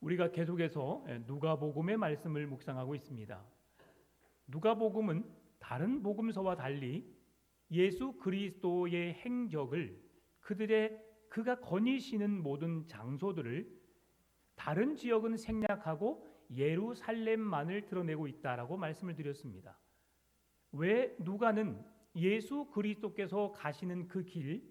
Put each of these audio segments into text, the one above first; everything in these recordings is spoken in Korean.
우리가 계속해서 누가복음의 말씀을 묵상하고 있습니다. 누가복음은 다른 복음서와 달리 예수 그리스도의 행적을 그가 거니시는 모든 장소들을 다른 지역은 생략하고 예루살렘만을 드러내고 있다라고 말씀을 드렸습니다. 왜 누가는 예수 그리스도께서 가시는 그 길,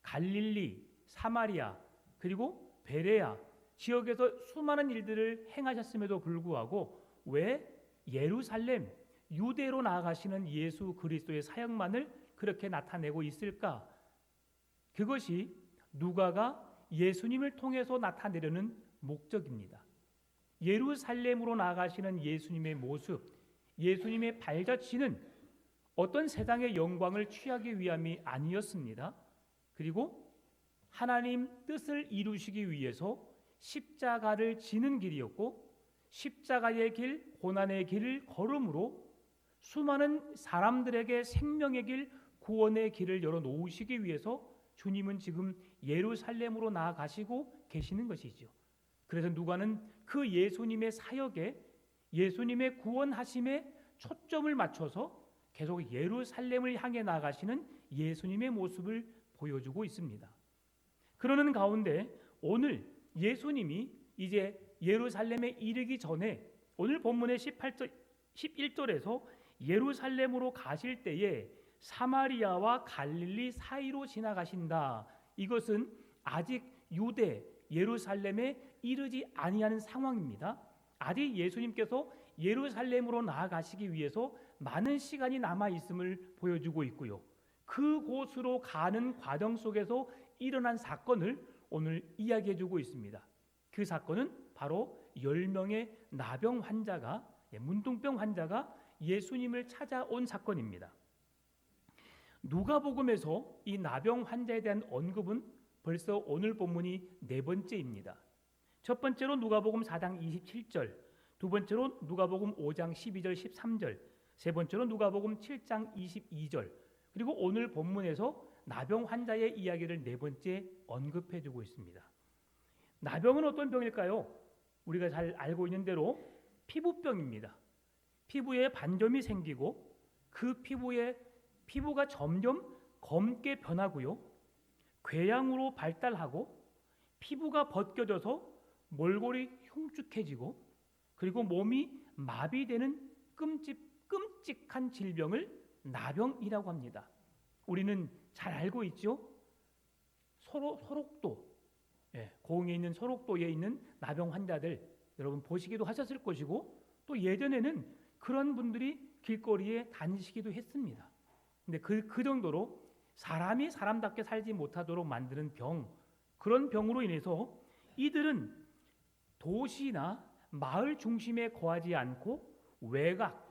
갈릴리, 사마리아, 그리고 베레아 지역에서 수많은 일들을 행하셨음에도 불구하고 왜 예루살렘, 유대로 나아가시는 예수 그리스도의 사역만을 그렇게 나타내고 있을까? 그것이 누가가 예수님을 통해서 나타내려는 목적입니다. 예루살렘으로 나아가시는 예수님의 모습, 예수님의 발자취는 어떤 세상의 영광을 취하기 위함이 아니었습니다. 그리고 하나님 뜻을 이루시기 위해서 십자가를 지는 길이었고, 십자가의 길, 고난의 길을 걸음으로 수많은 사람들에게 생명의 길, 구원의 길을 열어놓으시기 위해서 주님은 지금 예루살렘으로 나아가시고 계시는 것이죠. 그래서 누가는 그 예수님의 사역에, 예수님의 구원하심에 초점을 맞춰서 계속 예루살렘을 향해 나아가시는 예수님의 모습을 보여주고 있습니다. 그러는 가운데 오늘 예수님이 이제 예루살렘에 이르기 전에 오늘 본문의 11절에서 예루살렘으로 가실 때에 사마리아와 갈릴리 사이로 지나가신다. 이것은 아직 유대 예루살렘에 이르지 아니하는 상황입니다. 아직 예수님께서 예루살렘으로 나아가시기 위해서 많은 시간이 남아 있음을 보여주고 있고요. 그곳으로 가는 과정 속에서 일어난 사건을 오늘 이야기해 주고 있습니다. 그 사건은 바로 10명의 나병 환자가, 문둥병 환자가 예수님을 찾아온 사건입니다. 누가복음에서 이 나병 환자에 대한 언급은 벌써 오늘 본문이 네 번째입니다. 첫 번째로 누가복음 4장 27절, 두 번째로 누가복음 5장 12절 13절, 세 번째로 누가복음 7장 22절, 그리고 오늘 본문에서 나병 환자의 이야기를 네 번째 언급해 주고 있습니다. 나병은 어떤 병일까요? 우리가 잘 알고 있는 대로 피부병입니다. 피부에 반점이 생기고 그 피부가 점점 검게 변하고요. 궤양으로 발달하고 피부가 벗겨져서 몰골이 흉측해지고 그리고 몸이 마비되는 끔찍한 질병을 나병이라고 합니다. 우리는 잘 알고 있죠? 소록도, 고흥에 있는 소록도에 있는 나병 환자들 여러분 보시기도 하셨을 것이고 또 예전에는 그런 분들이 길거리에 다니시기도 했습니다. 근데 그 정도로 사람이 사람답게 살지 못하도록 만드는 그런 병으로 인해서 이들은 도시나 마을 중심에 거하지 않고 외곽,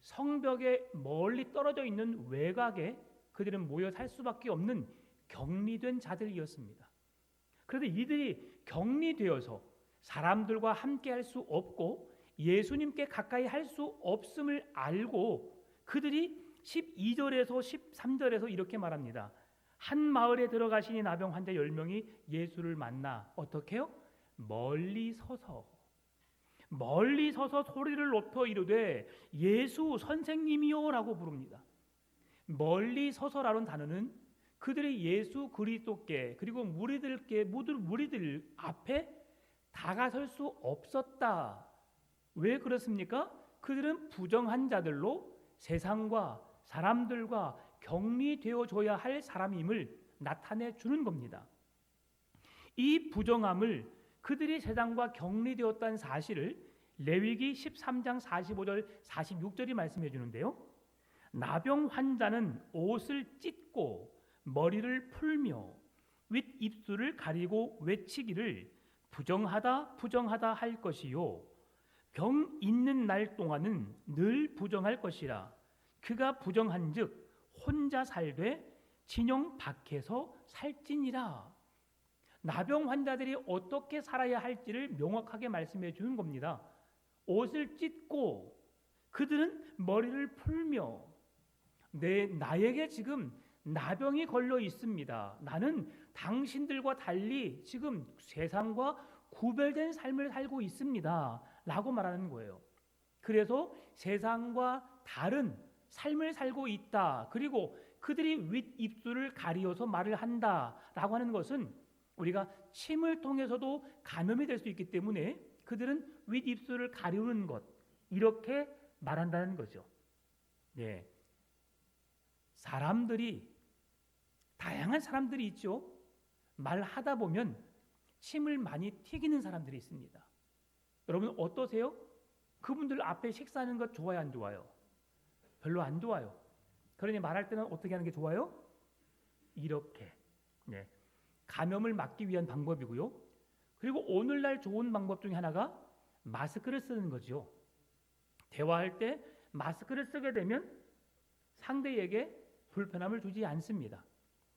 성벽에 멀리 떨어져 있는 외곽에 그들은 모여 살 수밖에 없는 격리된 자들이었습니다. 그런데 이들이 격리되어서 사람들과 함께 할 수 없고 예수님께 가까이 할 수 없음을 알고 그들이 12절에서 13절에서 이렇게 말합니다. 한 마을에 들어가시니 나병 환자 10명이 예수를 만나 어떻게 해요? 멀리 서서 소리를 높여 이르되 예수 선생님이요 라고 부릅니다. 멀리 서서라는 단어는 그들이 예수 그리스도께 그리고 무리들 앞에 다가설 수 없었다. 왜 그렇습니까? 그들은 부정한 자들로 세상과 사람들과 격리되어줘야 할 사람임을 나타내 주는 겁니다. 이 부정함을 그들이 세상과 격리되었다는 사실을 레위기 13장 45절 46절이 말씀해 주는데요. 나병 환자는 옷을 찢고 머리를 풀며 윗입술을 가리고 외치기를 부정하다 할 것이요 병 있는 날 동안은 늘 부정할 것이라 그가 부정한즉 혼자 살되 진영 밖에서 살지니라. 나병 환자들이 어떻게 살아야 할지를 명확하게 말씀해 주는 겁니다. 옷을 찢고 그들은 머리를 풀며 나에게 지금 나병이 걸려 있습니다. 나는 당신들과 달리 지금 세상과 구별된 삶을 살고 있습니다 라고 말하는 거예요. 그래서 세상과 다른 삶을 살고 있다. 그리고 그들이 윗입술을 가리어서 말을 한다라고 하는 것은 우리가 침을 통해서도 감염이 될 수 있기 때문에 그들은 윗입술을 가리우는 것 이렇게 말한다는 거죠. 네. 사람들이 다양한 사람들이 있죠. 말하다 보면 침을 많이 튀기는 사람들이 있습니다. 여러분 어떠세요? 그분들 앞에 식사하는 것 좋아요, 안 좋아요? 별로 안 좋아요. 그러니 말할 때는 어떻게 하는 게 좋아요? 이렇게. 네. 감염을 막기 위한 방법이고요. 그리고 오늘날 좋은 방법 중에 하나가 마스크를 쓰는 거죠. 대화할 때 마스크를 쓰게 되면 상대에게 불편함을 주지 않습니다.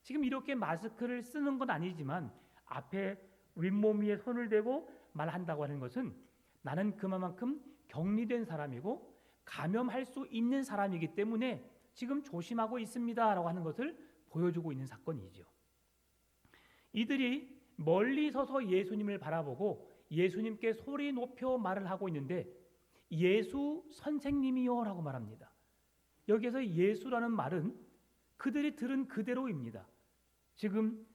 지금 이렇게 마스크를 쓰는 건 아니지만 앞에 윗몸 위에 손을 대고 말한다고 하는 것은 나는 그만큼 격리된 사람이고 감염할 수 있는 사람이기 때문에 지금 조심하고 있습니다라고 하는 것을 보여주고 있는 사건이죠. 이들이 멀리 서서 예수님을 바라보고 예수님께 소리 높여 말을 하고 있는데 예수 선생님이요라고 말합니다. 여기서 예수라는 말은 그들이 들은 그대로입니다. 지금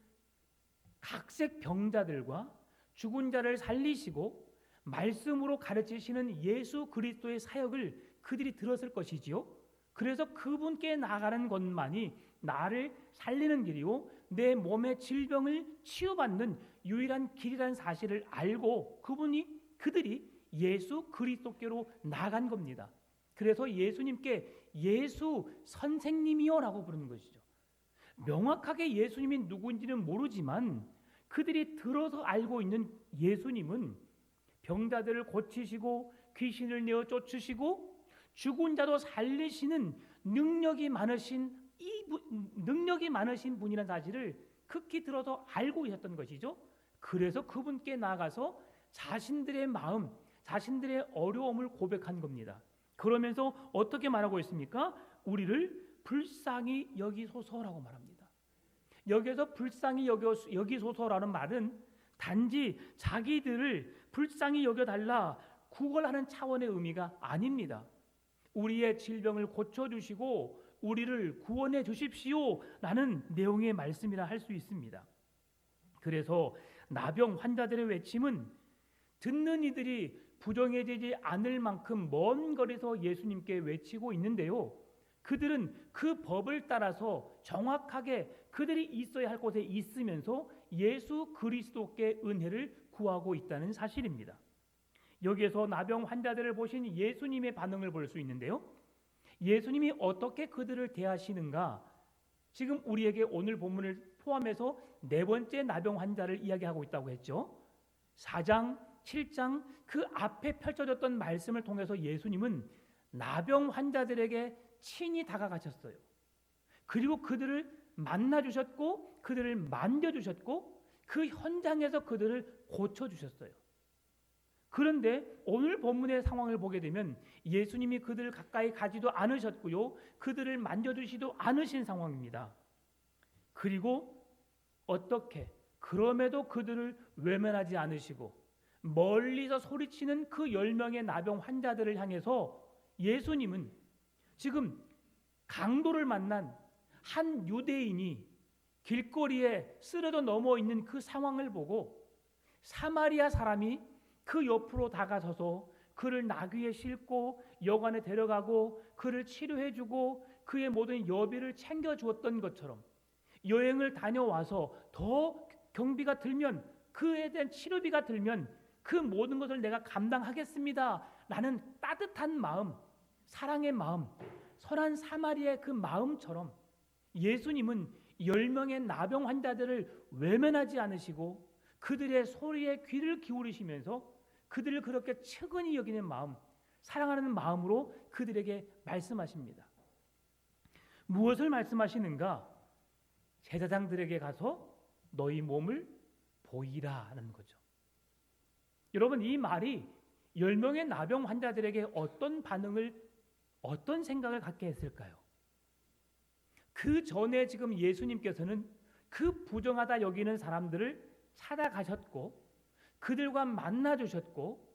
각색 병자들과 죽은 자를 살리시고 말씀으로 가르치시는 예수 그리스도의 사역을 그들이 들었을 것이지요. 그래서 그분께 나아가는 것만이 나를 살리는 길이요 내 몸의 질병을 치유받는 유일한 길이라는 사실을 알고 그들이 예수 그리스도께로 나간 겁니다. 그래서 예수님께 예수 선생님이요라고 부르는 것이죠. 명확하게 예수님이 누구인지는 모르지만 그들이 들어서 알고 있는 예수님은 병자들을 고치시고 귀신을 내어 쫓으시고 죽은 자도 살리시는 능력이 많으신 분이라는 사실을 극히 들어서 알고 계셨던 것이죠. 그래서 그분께 나가서 자신들의 마음, 자신들의 어려움을 고백한 겁니다. 그러면서 어떻게 말하고 있습니까? 우리를 불쌍히 여기소서라고 말합니다. 여기서 불쌍히 여기소서라는 말은 단지 자기들을 불쌍히 여겨달라 구걸하는 차원의 의미가 아닙니다. 우리의 질병을 고쳐주시고 우리를 구원해 주십시오 라는 내용의 말씀이라 할 수 있습니다. 그래서 나병 환자들의 외침은 듣는 이들이 부정해지지 않을 만큼 먼 거리에서 예수님께 외치고 있는데요. 그들은 그 법을 따라서 정확하게 그들이 있어야 할 곳에 있으면서 예수 그리스도께 은혜를 구하고 있다는 사실입니다. 여기에서 나병 환자들을 보신 예수님의 반응을 볼 수 있는데요. 예수님이 어떻게 그들을 대하시는가? 지금 우리에게 오늘 본문을 포함해서 네 번째 나병 환자를 이야기하고 있다고 했죠. 4장, 7장 그 앞에 펼쳐졌던 말씀을 통해서 예수님은 나병 환자들에게 친히 다가가셨어요. 그리고 그들을 만나주셨고 그들을 만져주셨고 그 현장에서 그들을 고쳐주셨어요. 그런데 오늘 본문의 상황을 보게 되면 예수님이 그들을 가까이 가지도 않으셨고요. 그들을 만져주시도 않으신 상황입니다. 그리고 어떻게 그럼에도 그들을 외면하지 않으시고 멀리서 소리치는 그 10명의 나병 환자들을 향해서 예수님은 지금 강도를 만난 한 유대인이 길거리에 쓰러져 넘어 있는 그 상황을 보고 사마리아 사람이 그 옆으로 다가서서 그를 나귀에 싣고 여관에 데려가고 그를 치료해주고 그의 모든 여비를 챙겨주었던 것처럼 여행을 다녀와서 더 경비가 들면 그에 대한 치료비가 들면 그 모든 것을 내가 감당하겠습니다 라는 따뜻한 마음, 사랑의 마음, 선한 사마리아의 그 마음처럼 예수님은 10명의 나병 환자들을 외면하지 않으시고 그들의 소리에 귀를 기울이시면서 그들을 그렇게 측은히 여기는 마음, 사랑하는 마음으로 그들에게 말씀하십니다. 무엇을 말씀하시는가? 제사장들에게 가서 너희 몸을 보이라는 거죠. 여러분 이 말이 10명의 나병 환자들에게 어떤 반응을 어떤 생각을 갖게 했을까요? 그 전에 지금 예수님께서는 그 부정하다 여기는 사람들을 찾아가셨고 그들과 만나 주셨고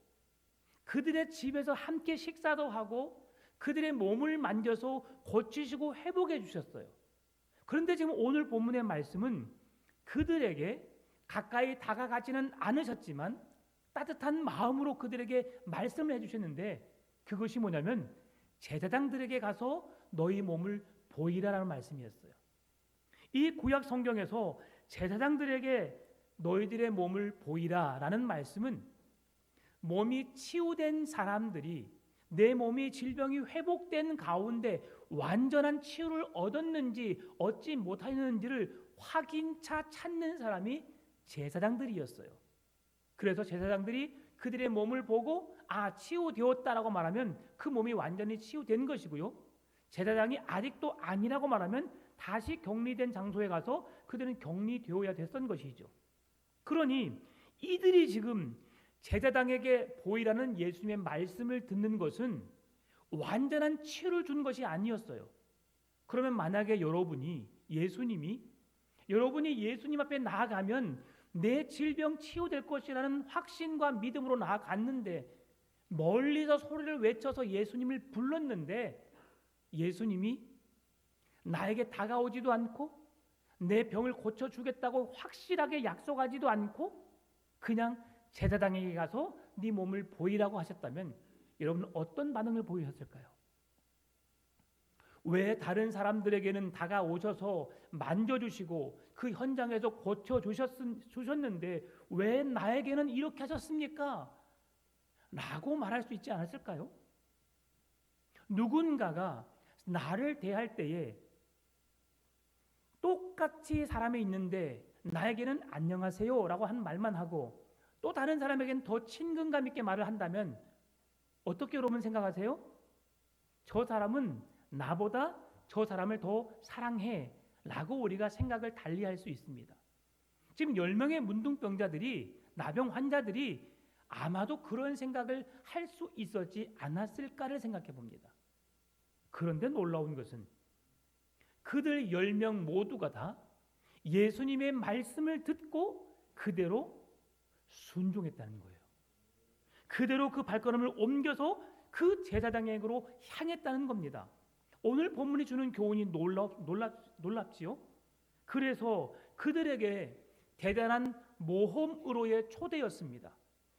그들의 집에서 함께 식사도 하고 그들의 몸을 만져서 고치시고 회복해 주셨어요. 그런데 지금 오늘 본문의 말씀은 그들에게 가까이 다가가지는 않으셨지만 따뜻한 마음으로 그들에게 말씀을 해주셨는데 그것이 뭐냐면 제사장들에게 가서 너희 몸을 보이라라는 말씀이었어요. 이 구약 성경에서 제사장들에게 너희들의 몸을 보이라라는 말씀은 몸이 치유된 사람들이 내 몸이 질병이 회복된 가운데 완전한 치유를 얻었는지 얻지 못하였는지를 확인차 찾는 사람이 제사장들이었어요. 그래서 제사장들이 그들의 몸을 보고 치유되었다라고 말하면 그 몸이 완전히 치유된 것이고요. 제사장이 아직도 아니라고 말하면 다시 격리된 장소에 가서 그들은 격리되어야 됐던 것이죠. 그러니 이들이 지금 제사장에게 보이라는 예수님의 말씀을 듣는 것은 완전한 치유를 준 것이 아니었어요. 그러면 만약에 여러분이 예수님 앞에 나아가면 내 질병 치유될 것이라는 확신과 믿음으로 나아갔는데 멀리서 소리를 외쳐서 예수님을 불렀는데 예수님이 나에게 다가오지도 않고 내 병을 고쳐주겠다고 확실하게 약속하지도 않고 그냥 제사장에게 가서 네 몸을 보이라고 하셨다면 여러분은 어떤 반응을 보이셨을까요? 왜 다른 사람들에게는 다가오셔서 만져주시고 그 현장에서 고쳐주셨는데 왜 나에게는 이렇게 하셨습니까? 라고 말할 수 있지 않았을까요? 누군가가 나를 대할 때에 똑같이 사람이 있는데 나에게는 안녕하세요 라고 한 말만 하고 또 다른 사람에게는 더 친근감 있게 말을 한다면 어떻게 여러분 생각하세요? 저 사람은 나보다 저 사람을 더 사랑해 라고 우리가 생각을 달리할 수 있습니다. 지금 10명의 문둥병자들이 나병 환자들이 아마도 그런 생각을 할 수 있었지 않았을까를 생각해 봅니다. 그런데 놀라운 것은 그들 10명 모두가 다 예수님의 말씀을 듣고 그대로 순종했다는 거예요. 그대로 그 발걸음을 옮겨서 그 제사장에게로 향했다는 겁니다. 오늘 본문이 주는 교훈이 놀랍지요? 그래서 그들에게 대단한 모험으로의 초대였습니다.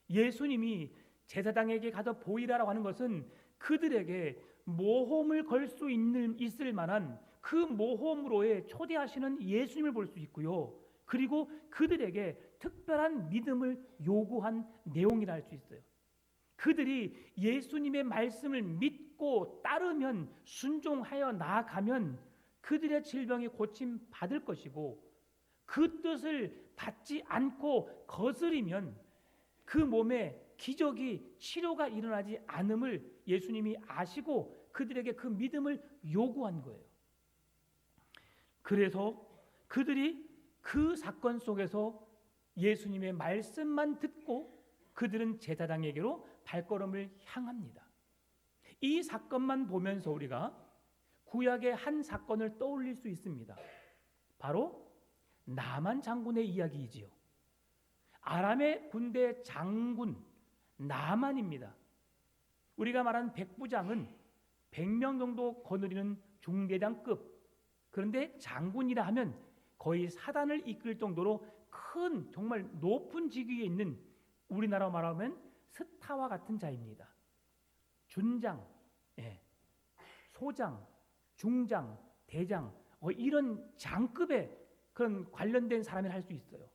예수님이 제사장에게 가서 보이라고 하는 것은 그들에게 모험을 걸 수 있을 만한 그 모험으로의 초대하시는 예수님을 볼 수 있고요. 그리고 그들에게 특별한 믿음을 요구한 내용이라 할 수 있어요. 그들이 예수님의 말씀을 믿고 따르면 순종하여 나아가면 그들의 질병이 고침 받을 것이고 그 뜻을 받지 않고 거스리면 그 몸에 기적이 치료가 일어나지 않음을 예수님이 아시고 그들에게 그 믿음을 요구한 거예요. 그래서 그들이 그 사건 속에서 예수님의 말씀만 듣고 그들은 제사장에게로 발걸음을 향합니다. 이 사건만 보면서 우리가 구약의 한 사건을 떠올릴 수 있습니다. 바로 나만 장군의 이야기이지요. 아람의 군대 장군 나만입니다. 우리가 말하는 백부장은 100명 정도 거느리는 중대장급. 그런데 장군이라 하면 거의 사단을 이끌 정도로 큰 정말 높은 직위에 있는 우리나라 말하면 스타와 같은 자입니다. 준장, 소장, 중장, 대장 이런 장급의 그런 관련된 사람이라 할 수 있어요.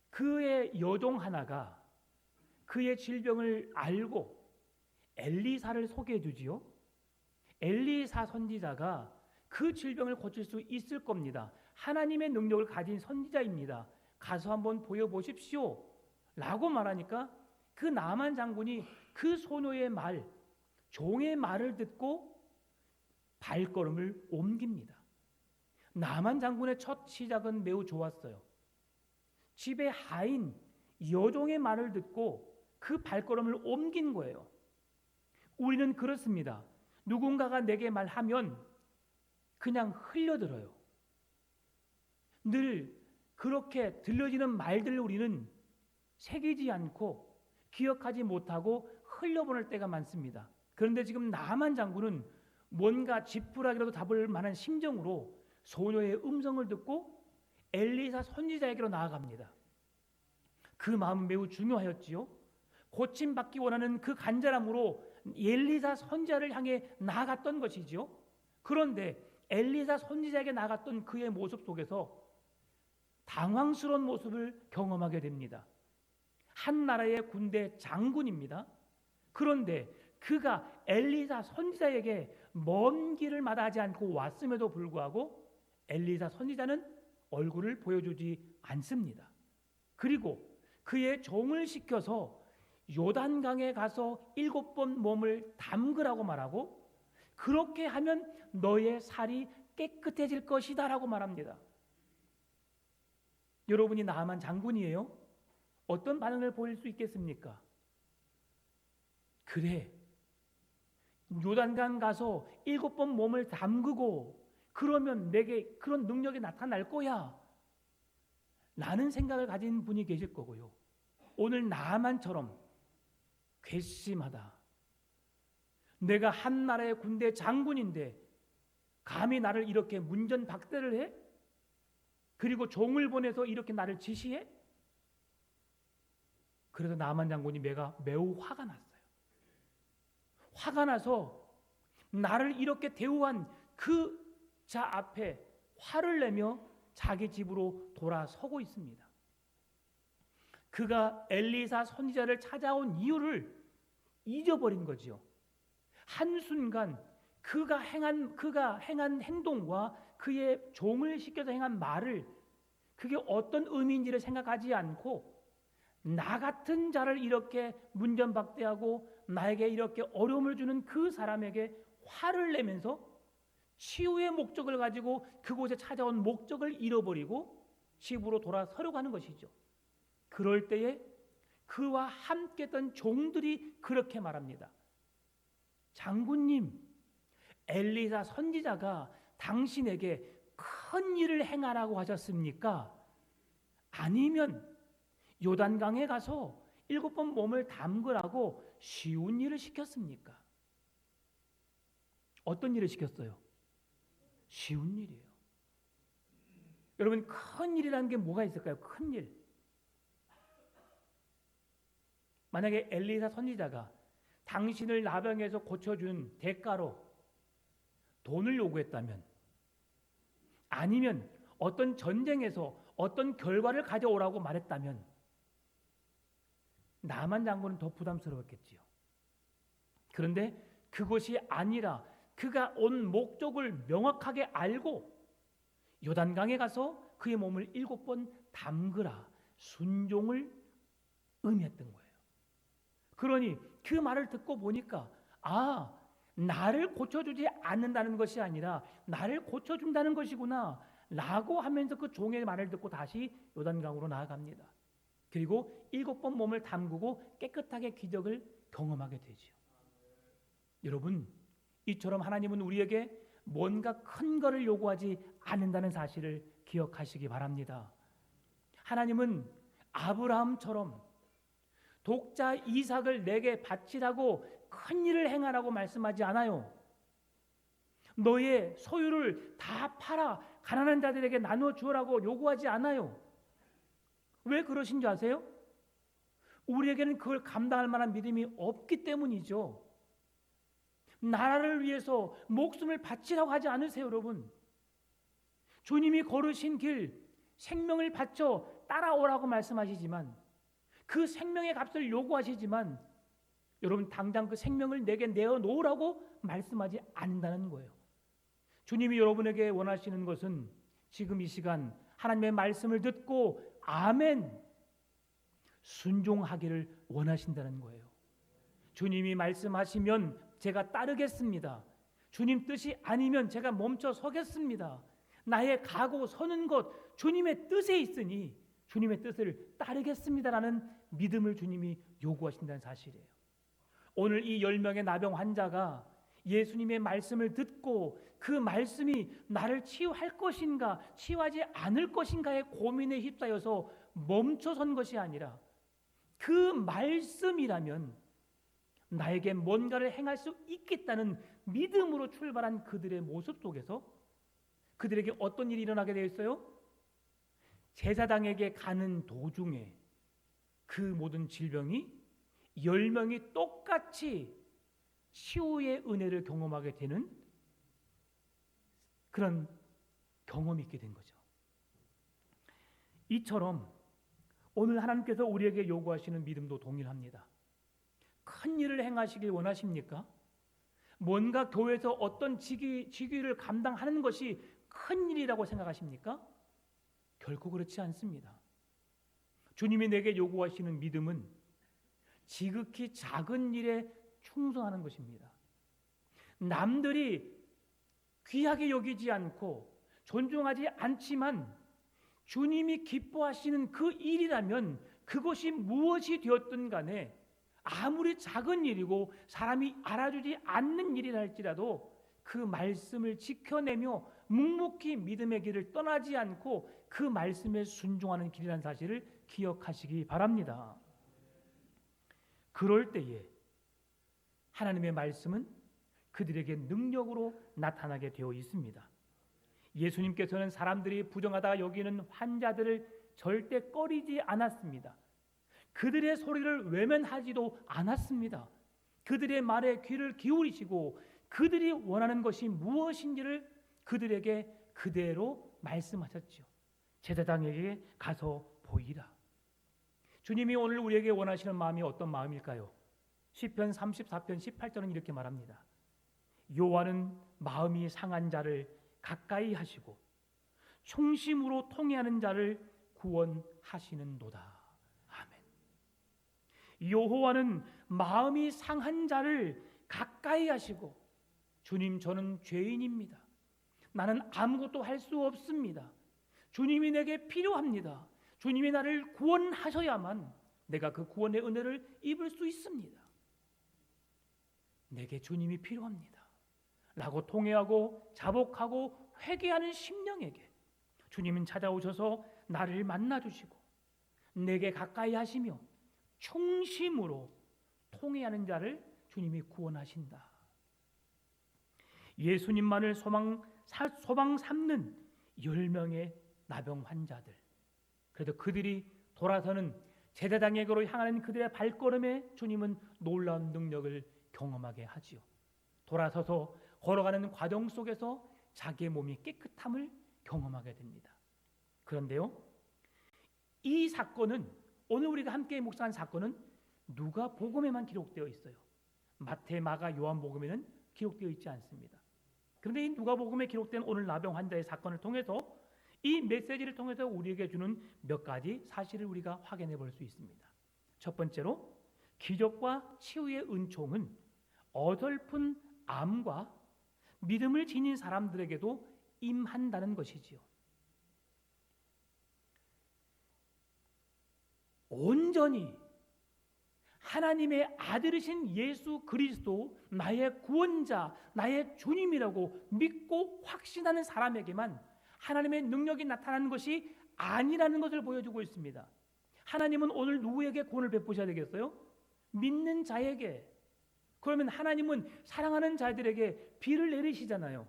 그의 여종 하나가 그의 질병을 알고 엘리사를 소개해 주지요. 엘리사 선지자가 그 질병을 고칠 수 있을 겁니다. 하나님의 능력을 가진 선지자입니다. 가서 한번 보여보십시오 라고 말하니까 그 나만 장군이 그 소녀의 말, 종의 말을 듣고 발걸음을 옮깁니다. 나만 장군의 첫 시작은 매우 좋았어요. 집의 하인 여종의 말을 듣고 그 발걸음을 옮긴 거예요. 우리는 그렇습니다. 누군가가 내게 말하면 그냥 흘려들어요. 늘 그렇게 들려지는 말들을 우리는 새기지 않고 기억하지 못하고 흘려보낼 때가 많습니다. 그런데 지금 나만 장군은 뭔가 지푸라기라도 잡을 만한 심정으로 소녀의 음성을 듣고 엘리사 선지자에게로 나아갑니다. 그 마음은 매우 중요하였지요. 고침받기 원하는 그 간절함으로 엘리사 선지자를 향해 나아갔던 것이지요. 그런데 엘리사 선지자에게 나갔던 그의 모습 속에서 당황스러운 모습을 경험하게 됩니다. 한 나라의 군대 장군입니다. 그런데 그가 엘리사 선지자에게 먼 길을 마다하지 않고 왔음에도 불구하고 엘리사 선지자는 얼굴을 보여주지 않습니다. 그리고 그의 종을 시켜서 요단강에 가서 7번 몸을 담그라고 말하고 그렇게 하면 너의 살이 깨끗해질 것이다 라고 말합니다. 여러분이 나만 장군이에요? 어떤 반응을 보일 수 있겠습니까? 그래, 요단강 가서 7번 몸을 담그고 그러면 내게 그런 능력이 나타날 거야 라는 생각을 가진 분이 계실 거고요. 오늘 나만처럼 괘씸하다, 내가 한 나라의 군대 장군인데 감히 나를 이렇게 문전박대를 해? 그리고 종을 보내서 이렇게 나를 지시해? 그래서 나만 장군이 매우 화가 났어요. 화가 나서 나를 이렇게 대우한 그 자 앞에 화를 내며 자기 집으로 돌아서고 있습니다. 그가 엘리사 선지자를 찾아온 이유를 잊어버린 거지요. 한순간 그가 행한 행동과 그의 종을 시켜서 행한 말을 그게 어떤 의미인지를 생각하지 않고 나 같은 자를 이렇게 문전박대하고 나에게 이렇게 어려움을 주는 그 사람에게 화를 내면서 치유의 목적을 가지고 그곳에 찾아온 목적을 잃어버리고 집으로 돌아서려고 하는 것이죠. 그럴 때에 그와 함께했던 종들이 그렇게 말합니다. 장군님, 엘리사 선지자가 당신에게 큰 일을 행하라고 하셨습니까? 아니면 요단강에 가서 7번 몸을 담그라고 쉬운 일을 시켰습니까? 어떤 일을 시켰어요? 쉬운 일이에요. 여러분, 큰 일이라는 게 뭐가 있을까요? 큰 일. 만약에 엘리사 선지자가 당신을 나병에서 고쳐준 대가로 돈을 요구했다면, 아니면 어떤 전쟁에서 어떤 결과를 가져오라고 말했다면 나만 장군은 더 부담스러웠겠지요. 그런데 그것이 아니라 그가 온 목적을 명확하게 알고 요단강에 가서 그의 몸을 7번 담그라, 순종을 의미했던 거예요. 그러니 그 말을 듣고 보니까 나를 고쳐주지 않는다는 것이 아니라 나를 고쳐준다는 것이구나 라고 하면서 그 종의 말을 듣고 다시 요단강으로 나아갑니다. 그리고 7번 몸을 담그고 깨끗하게 기적을 경험하게 되죠. 여러분, 이처럼 하나님은 우리에게 뭔가 큰 것을 요구하지 않는다는 사실을 기억하시기 바랍니다. 하나님은 아브라함처럼 독자 이삭을 내게 바치라고 큰 일을 행하라고 말씀하지 않아요. 너의 소유를 다 팔아 가난한 자들에게 나누어 주라고 요구하지 않아요. 왜 그러신 줄 아세요? 우리에게는 그걸 감당할 만한 믿음이 없기 때문이죠. 나라를 위해서 목숨을 바치라고 하지 않으세요, 여러분. 주님이 걸으신 길, 생명을 바쳐 따라오라고 말씀하시지만, 그 생명의 값을 요구하시지만 여러분, 당장 그 생명을 내게 내어놓으라고 말씀하지 않는다는 거예요. 주님이 여러분에게 원하시는 것은 지금 이 시간 하나님의 말씀을 듣고 아멘 순종하기를 원하신다는 거예요. 주님이 말씀하시면 제가 따르겠습니다. 주님 뜻이 아니면 제가 멈춰 서겠습니다. 나의 가고 서는 것 주님의 뜻에 있으니 주님의 뜻을 따르겠습니다라는 믿음을 주님이 요구하신다는 사실이에요. 오늘 이 10명의 나병 환자가 예수님의 말씀을 듣고 그 말씀이 나를 치유할 것인가 치유하지 않을 것인가의 고민에 휩싸여서 멈춰선 것이 아니라 그 말씀이라면 나에게 뭔가를 행할 수 있겠다는 믿음으로 출발한 그들의 모습 속에서 그들에게 어떤 일이 일어나게 되었어요? 제사장에게 가는 도중에 그 모든 질병이 10명이 똑같이 치유의 은혜를 경험하게 되는 그런 경험이 있게 된 거죠. 이처럼 오늘 하나님께서 우리에게 요구하시는 믿음도 동일합니다. 큰 일을 행하시길 원하십니까? 뭔가 교회에서 어떤 직위를 감당하는 것이 큰 일이라고 생각하십니까? 결코 그렇지 않습니다. 주님이 내게 요구하시는 믿음은 지극히 작은 일에 충성하는 것입니다. 남들이 귀하게 여기지 않고 존중하지 않지만 주님이 기뻐하시는 그 일이라면 그것이 무엇이 되었든 간에 아무리 작은 일이고 사람이 알아주지 않는 일이라 할지라도 그 말씀을 지켜내며 묵묵히 믿음의 길을 떠나지 않고 그 말씀에 순종하는 길이라는 사실을 기억하시기 바랍니다. 그럴 때에 하나님의 말씀은 그들에게 능력으로 나타나게 되어 있습니다. 예수님께서는 사람들이 부정하다 여기는 환자들을 절대 꺼리지 않았습니다. 그들의 소리를 외면하지도 않았습니다. 그들의 말에 귀를 기울이시고 그들이 원하는 것이 무엇인지를 그들에게 그대로 말씀하셨죠. 제사장에게 가서 보이라. 주님이 오늘 우리에게 원하시는 마음이 어떤 마음일까요? 시편 34편 18절은 이렇게 말합니다. 여호와는 마음이 상한 자를 가까이 하시고 충심으로 통회하는 자를 구원하시는도다. 아멘. 여호와는 마음이 상한 자를 가까이 하시고, 주님, 저는 죄인입니다. 나는 아무것도 할 수 없습니다. 주님이 내게 필요합니다. 주님이 나를 구원하셔야만 내가 그 구원의 은혜를 입을 수 있습니다. 내게 주님이 필요합니다 라고 통회하고 자복하고 회개하는 심령에게 주님은 찾아오셔서 나를 만나주시고 내게 가까이 하시며 충심으로 통회하는 자를 주님이 구원하신다. 예수님만을 소망 삼는 10명의 나병 환자들, 그래도 그들이 돌아서는 제사장에게로 향하는 그들의 발걸음에 주님은 놀라운 능력을 경험하게 하지요. 돌아서서 걸어가는 과정 속에서 자기의 몸이 깨끗함을 경험하게 됩니다. 그런데요, 이 사건은, 오늘 우리가 함께 묵상한 사건은 누가복음에만 기록되어 있어요. 마태, 마가, 요한복음에는 기록되어 있지 않습니다. 그런데 이 누가복음에 기록된 오늘 나병 환자의 사건을 통해서 이 메시지를 통해서 우리에게 주는 몇 가지 사실을 우리가 확인해 볼 수 있습니다. 첫 번째로, 기적과 치유의 은총은 어설픈 암과 믿음을 지닌 사람들에게도 임한다는 것이지요. 온전히 하나님의 아들이신 예수 그리스도, 나의 구원자, 나의 주님이라고 믿고 확신하는 사람에게만 하나님의 능력이 나타나는 것이 아니라는 것을 보여주고 있습니다. 하나님은 오늘 누구에게 구원을 베푸셔야 되겠어요? 믿는 자에게. 그러면 하나님은 사랑하는 자들에게 비를 내리시잖아요.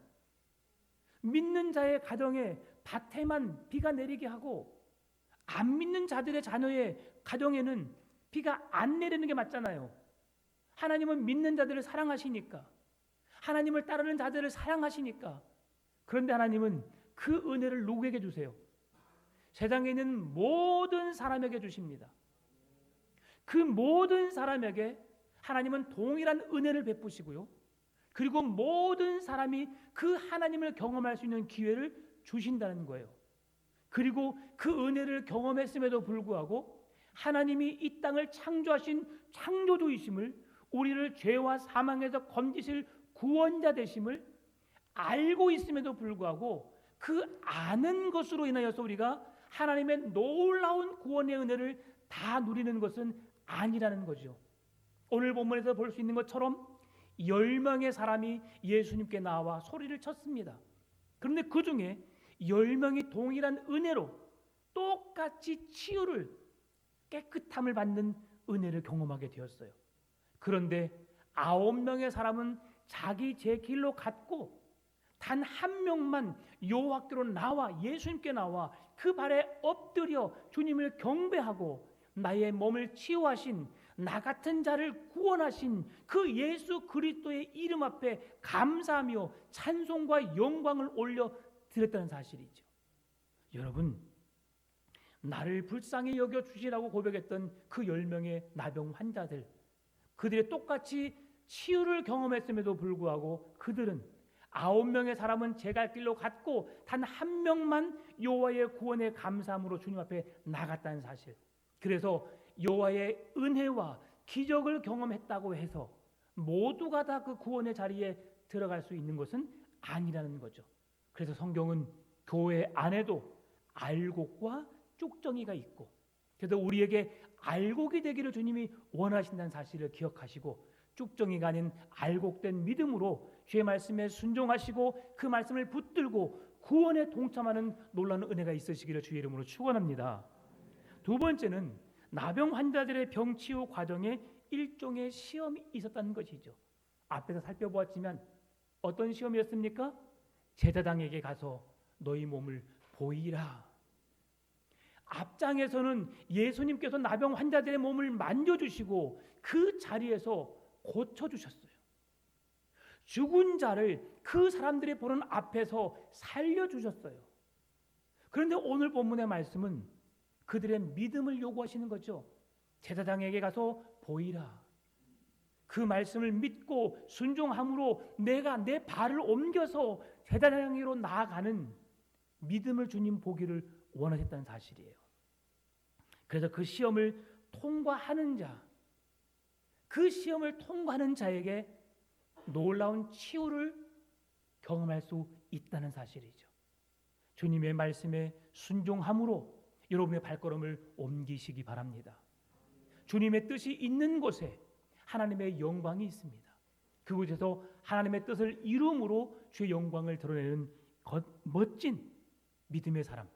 믿는 자의 가정에 밭에만 비가 내리게 하고 안 믿는 자들의 자녀의 가정에는 비가 안 내리는 게 맞잖아요. 하나님은 믿는 자들을 사랑하시니까, 하나님을 따르는 자들을 사랑하시니까. 그런데 하나님은 그 은혜를 누구에게 주세요? 세상에 있는 모든 사람에게 주십니다. 그 모든 사람에게 하나님은 동일한 은혜를 베푸시고요, 그리고 모든 사람이 그 하나님을 경험할 수 있는 기회를 주신다는 거예요. 그리고 그 은혜를 경험했음에도 불구하고 하나님이 이 땅을 창조하신 창조주이심을, 우리를 죄와 사망에서 건지실 구원자 되심을 알고 있음에도 불구하고 그 아는 것으로 인하여서 우리가 하나님의 놀라운 구원의 은혜를 다 누리는 것은 아니라는 거죠. 오늘 본문에서 볼 수 있는 것처럼 10명의 사람이 예수님께 나와 소리를 쳤습니다. 그런데 그 중에 10명이 동일한 은혜로 똑같이 치유를, 깨끗함을 받는 은혜를 경험하게 되었어요. 그런데 9명의 사람은 자기 제 길로 갔고 단 한 명만 여호와께로 나와 예수님께 나와 그 발에 엎드려 주님을 경배하고 나의 몸을 치유하신 나 같은 자를 구원하신 그 예수 그리스도의 이름 앞에 감사하며 찬송과 영광을 올려 드렸다는 사실이죠. 여러분, 나를 불쌍히 여겨 주시라고 고백했던 그 10명의 나병 환자들, 그들이 똑같이 치유를 경험했음에도 불구하고 그들은 9명의 사람은 제 갈 길로 갔고 단 한 명만 여호와의 구원에 감사함으로 주님 앞에 나갔다는 사실. 그래서 여호와의 은혜와 기적을 경험했다고 해서 모두가 다 그 구원의 자리에 들어갈 수 있는 것은 아니라는 거죠. 그래서 성경은 교회 안에도 알곡과 쭉정이가 있고, 그래서 우리에게 알곡이 되기를 주님이 원하신다는 사실을 기억하시고 쭉정이가 아닌 알곡된 믿음으로 주의 말씀에 순종하시고 그 말씀을 붙들고 구원에 동참하는 놀라운 은혜가 있으시기를 주의 이름으로 축원합니다. 두 번째는 나병 환자들의 병 치유 과정에 일종의 시험이 있었다는 것이죠. 앞에서 살펴보았지만 어떤 시험이었습니까? 제사장에게 가서 너희 몸을 보이라. 앞장에서는 예수님께서 나병 환자들의 몸을 만져주시고 그 자리에서 고쳐주셨어요. 죽은 자를 그 사람들이 보는 앞에서 살려주셨어요. 그런데 오늘 본문의 말씀은 그들의 믿음을 요구하시는 거죠. 제사장에게 가서 보이라. 그 말씀을 믿고 순종함으로 내가 내 발을 옮겨서 제사장에게로 나아가는 믿음을 주님 보기를 원하셨다는 사실이에요. 그래서 그 시험을 통과하는 자, 그 시험을 통과하는 자에게 놀라운 치유를 경험할 수 있다는 사실이죠. 주님의 말씀에 순종함으로 여러분의 발걸음을 옮기시기 바랍니다. 주님의 뜻이 있는 곳에 하나님의 영광이 있습니다. 그곳에서 하나님의 뜻을 이루므로 주의 영광을 드러내는 멋진 믿음의 사람,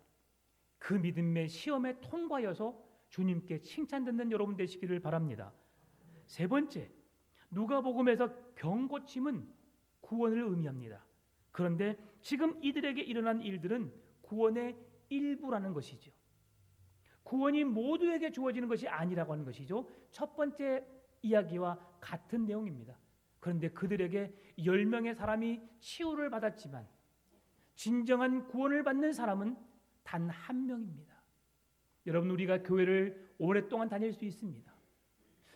그 믿음의 시험에 통과하여서 주님께 칭찬 듣는 여러분 되시기를 바랍니다. 세 번째, 누가복음에서 병 고침은 구원을 의미합니다. 그런데 지금 이들에게 일어난 일들은 구원의 일부라는 것이죠. 구원이 모두에게 주어지는 것이 아니라고 하는 것이죠. 첫 번째 이야기와 같은 내용입니다. 그런데 그들에게 10명의 사람이 치유를 받았지만 진정한 구원을 받는 사람은 단 한 명입니다. 여러분, 우리가 교회를 오랫동안 다닐 수 있습니다.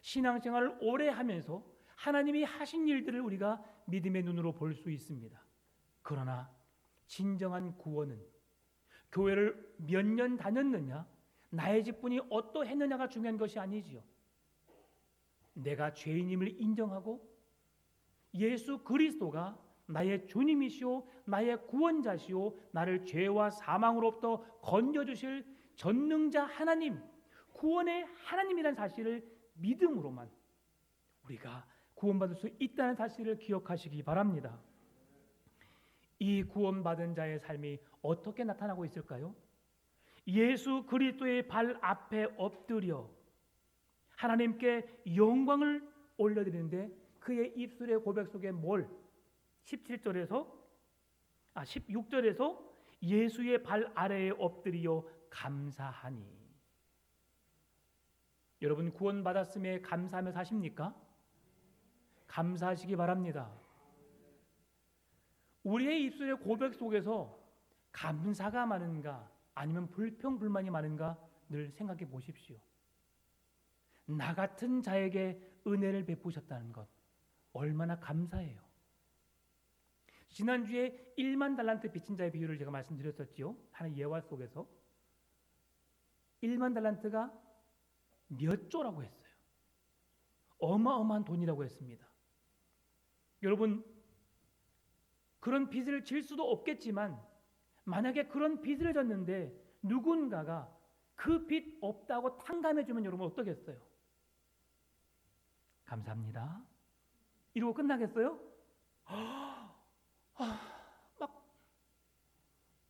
신앙생활을 오래 하면서 하나님이 하신 일들을 우리가 믿음의 눈으로 볼 수 있습니다. 그러나 진정한 구원은 교회를 몇 년 다녔느냐, 나의 직분이 어떠했느냐가 중요한 것이 아니지요. 내가 죄인임을 인정하고 예수 그리스도가 나의 주님이시오, 나의 구원자시오, 나를 죄와 사망으로부터 건져주실 전능자 하나님, 구원의 하나님이라는 사실을 믿음으로만 우리가 구원받을 수 있다는 사실을 기억하시기 바랍니다. 이 구원받은 자의 삶이 어떻게 나타나고 있을까요? 예수 그리스도의 발 앞에 엎드려 하나님께 영광을 올려드리는데 그의 입술의 고백 속에 뭘? 16절에서 예수의 발 아래에 엎드려 감사하니. 여러분, 구원받았음에 감사하며 사십니까? 감사하시기 바랍니다. 우리의 입술의 고백 속에서 감사가 많은가 아니면 불평불만이 많은가 늘 생각해 보십시오. 나 같은 자에게 은혜를 베푸셨다는 것 얼마나 감사해요. 지난주에 1만 달란트 빚진 자의 비유를 제가 말씀드렸었지요. 하나의 예화 속에서 1만 달란트가 몇 조라고 했어요. 어마어마한 돈이라고 했습니다. 여러분, 그런 빚을 질 수도 없겠지만 만약에 그런 빚을 졌는데 누군가가 그 빚 없다고 탕감해 주면 여러분 어떠겠어요? 감사합니다. 이러고 끝나겠어요? 막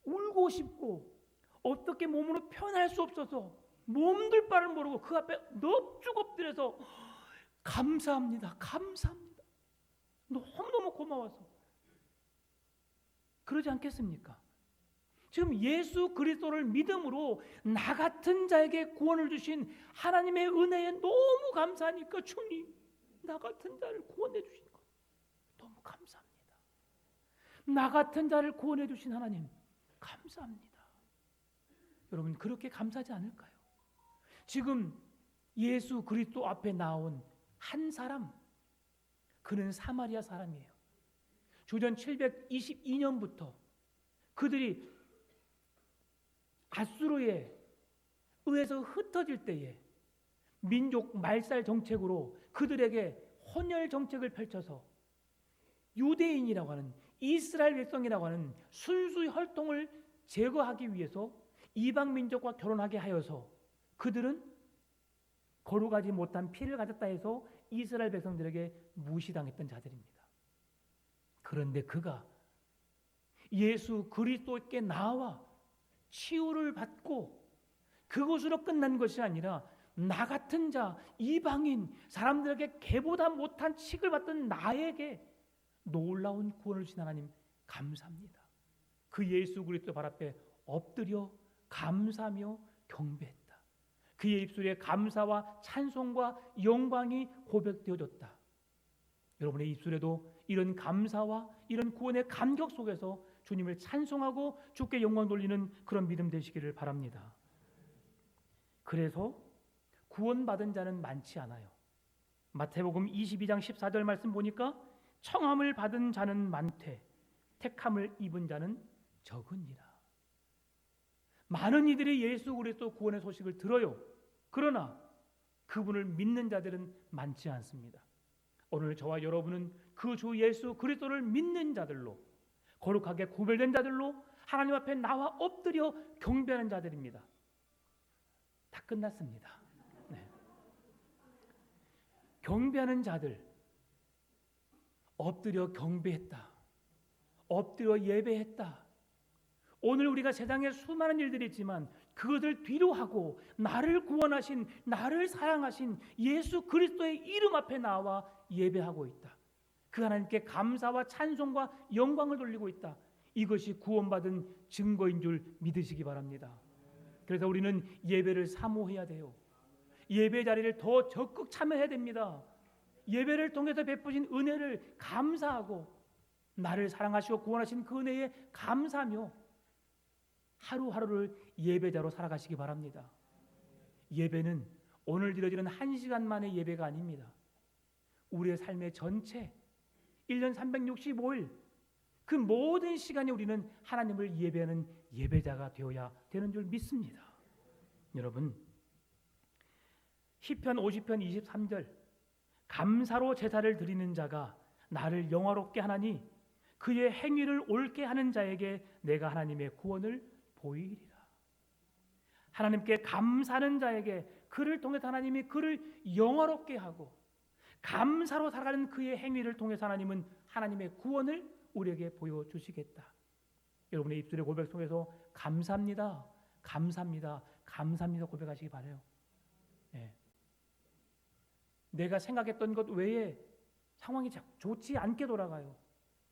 울고 싶고 어떻게 몸으로 표현할 수 없어서 몸둘 바를 모르고 그 앞에 넙죽 엎드려서 감사합니다. 감사합니다. 너무너무 고마워서. 그러지 않겠습니까? 지금 예수 그리스도를 믿음으로 나 같은 자에게 구원을 주신 하나님의 은혜에 너무 감사하니까 주님, 나 같은 자를 구원해 주신 것 너무 감사합니다. 나 같은 자를 구원해 주신 하나님 감사합니다. 여러분 그렇게 감사하지 않을까요? 지금 예수 그리스도 앞에 나온 한 사람, 그는 사마리아 사람이에요. 주전 722년부터 그들이 아수르에 의해서 흩어질 때에 민족 말살 정책으로 그들에게 혼혈 정책을 펼쳐서 유대인이라고 하는 이스라엘 백성이라고 하는 순수 혈통을 제거하기 위해서 이방 민족과 결혼하게 하여서 그들은 거룩하지 못한 피를 가졌다 해서 이스라엘 백성들에게 무시당했던 자들입니다. 그런데 그가 예수 그리스도께 나와 치유를 받고 그것으로 끝난 것이 아니라 나 같은 자, 이방인, 사람들에게 개보다 못한 취급을 받던 나에게 놀라운 구원을 주신 하나님 감사합니다. 그 예수 그리스도 발 앞에 엎드려 감사하며 경배했다. 그의 입술에 감사와 찬송과 영광이 고백되어졌다. 여러분의 입술에도 이런 감사와 이런 구원의 감격 속에서 주님을 찬송하고 주께 영광 돌리는 그런 믿음 되시기를 바랍니다. 그래서 구원받은 자는 많지 않아요. 마태복음 22장 14절 말씀 보니까 청함을 받은 자는 많되 택함을 입은 자는 적으니라. 많은 이들이 예수 그리스도 구원의 소식을 들어요. 그러나 그분을 믿는 자들은 많지 않습니다. 오늘 저와 여러분은 그 주 예수 그리스도를 믿는 자들로, 거룩하게 구별된 자들로 하나님 앞에 나와 엎드려 경배하는 자들입니다. 다 끝났습니다. 네. 경배하는 자들, 엎드려 경배했다, 엎드려 예배했다. 오늘 우리가 세상에 수많은 일들이 있지만 그것을 뒤로 하고 나를 구원하신, 나를 사랑하신 예수 그리스도의 이름 앞에 나와 예배하고 있다. 그 하나님께 감사와 찬송과 영광을 돌리고 있다. 이것이 구원받은 증거인 줄 믿으시기 바랍니다. 그래서 우리는 예배를 사모해야 돼요. 예배 자리를 더 적극 참여해야 됩니다. 예배를 통해서 베푸신 은혜를 감사하고 나를 사랑하시고 구원하신 그 은혜에 감사하며 하루하루를 예배자로 살아가시기 바랍니다. 예배는 오늘 드려지는 1시간만의 예배가 아닙니다. 우리의 삶의 전체 1년 365일 그 모든 시간에 우리는 하나님을 예배하는 예배자가 되어야 되는 줄 믿습니다. 여러분, 시편 50편 23절 감사로 제사를 드리는 자가 나를 영화롭게 하나니 그의 행위를 옳게 하는 자에게 내가 하나님의 구원을 보이리라. 하나님께 감사하는 자에게 그를 통해서 하나님이 그를 영화롭게 하고 감사로 살아가는 그의 행위를 통해서 하나님은 하나님의 구원을 우리에게 보여주시겠다. 여러분의 입술의 고백 속에서 감사합니다, 감사합니다, 감사합니다 고백하시기 바라요. 네. 내가 생각했던 것 외에 상황이 좋지 않게 돌아가요.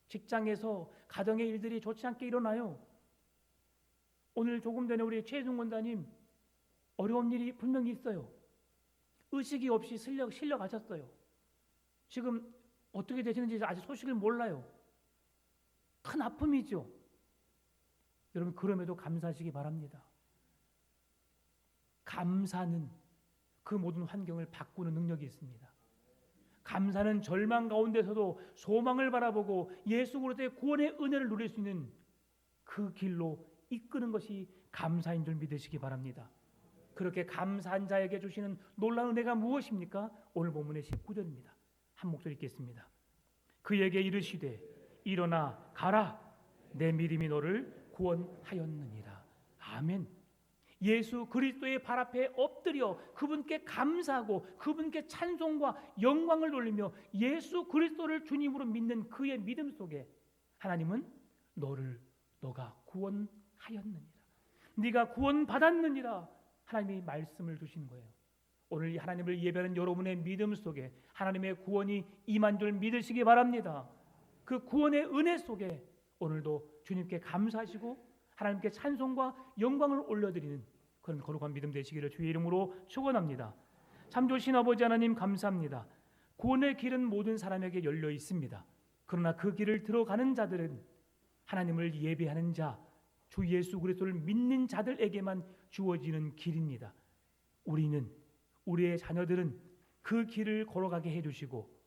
직장에서 가정의 일들이 좋지 않게 일어나요. 오늘 조금 전에 우리 최혜중 원장님 어려운 일이 분명히 있어요. 의식이 없이 실려 가셨어요. 지금 어떻게 되시는지 아직 소식을 몰라요. 큰 아픔이죠. 여러분 그럼에도 감사하시기 바랍니다. 감사는 그 모든 환경을 바꾸는 능력이 있습니다. 감사는 절망 가운데서도 소망을 바라보고 예수 그리스도의 구원의 은혜를 누릴 수 있는 그 길로 이끄는 것이 감사인 줄 믿으시기 바랍니다. 그렇게 감사한 자에게 주시는 놀라운 은혜가 무엇입니까? 오늘 본문의 19절입니다. 한 목소리 읽겠습니다. 그에게 이르시되 일어나 가라, 내 믿음이 너를 구원하였느니라. 아멘. 예수 그리스도의 발 앞에 엎드려 그분께 감사하고 그분께 찬송과 영광을 돌리며 예수 그리스도를 주님으로 믿는 그의 믿음 속에 하나님은 너가 구원하였느니라, 네가 구원받았느니라 하나님이 말씀을 두신 거예요. 오늘 이 하나님을 예배하는 여러분의 믿음 속에 하나님의 구원이 임한 줄 믿으시기 바랍니다. 그 구원의 은혜 속에 오늘도 주님께 감사하시고 하나님께 찬송과 영광을 올려드리는 그런 거룩한 믿음 되시기를 주의 이름으로 축원합니다. 참 좋으신 아버지 하나님 감사합니다. 구원의 길은 모든 사람에게 열려 있습니다. 그러나 그 길을 들어가는 자들은 하나님을 예배하는 자, 주 예수 그리스도를 믿는 자들에게만 주어지는 길입니다. 우리의 자녀들은 그 길을 걸어가게 해주시고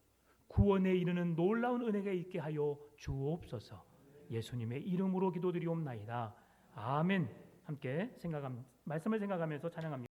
구원에 이르는 놀라운 은혜가 있게 하여 주옵소서. 예수님의 이름으로 기도드리옵나이다. 아멘. 함께 말씀을 생각하면서 찬양합니다.